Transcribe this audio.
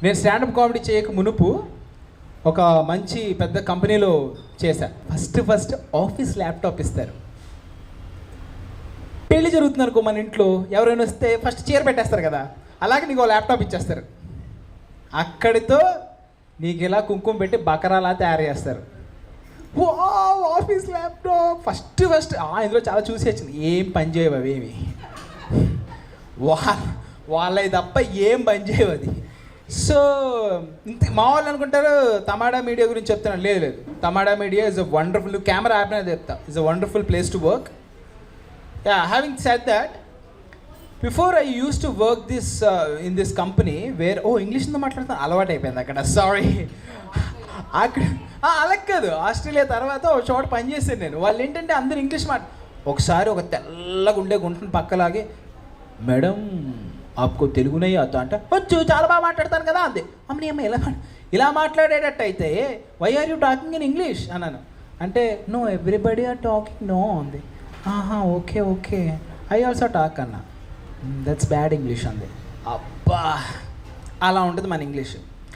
నేను stand up comedy చేయక మునుపు ఒక మంచి పెద్ద కంపెనీలో చేశా. ఫస్ట్ ఆఫీస్ ల్యాప్టాప్ ఇస్తారు. పెళ్లి జరుగుతుంది అనుకో మన ఇంట్లో, ఎవరైనా వస్తే ఫస్ట్ చీర పెట్టేస్తారు కదా, అలాగే నీకు ల్యాప్టాప్ ఇచ్చేస్తారు. అక్కడితో నీకు ఇలా కుంకుమ పెట్టి బకరాలా తయారు చేస్తారు. ఓ ఆఫీస్ ల్యాప్టాప్ ఫస్ట్ ఇందులో చాలా చూసి వచ్చింది. ఏం పని చేయవు అవేమి, వాళ్ళవి తప్ప ఏం పని చేయవు అది. సో ఇంత మా వాళ్ళు అనుకుంటారు తమాడా మీడియా గురించి చెప్తున్నాను. లేదు, Tamada media is a wonderful, camera app అనేది చెప్తా, is a wonderful place to work. Having said that, before I use to work in this company where ఇంగ్లీష్లో మాట్లాడుతాను, అలవాటు అయిపోయింది అక్కడ. సారీ, అక్కడ అలా కాదు. ఆస్ట్రేలియా తర్వాత ఒక చోట పనిచేసాను నేను. వాళ్ళు ఏంటంటే అందరూ ఇంగ్లీష్ ఒకసారి ఒక తెల్లగా ఉండే గుంటను పక్కలాగే, మేడం ఆప్కో తెలుగునే అత్తా అంటే వచ్చు, చాలా బాగా మాట్లాడతాను కదా అంతే. అమ్మని అమ్మ ఇలా మాట్లాడేటట్టు అయితే why are you talking in English అన్నాను. అంటే no everybody are talking no అంది. ఓకే ఐ ఆల్సో టాక్ అన్నా. దట్స్ బ్యాడ్ ఇంగ్లీష్ అంది. అబ్బా, అలా ఉంటుంది మన ఇంగ్లీష్.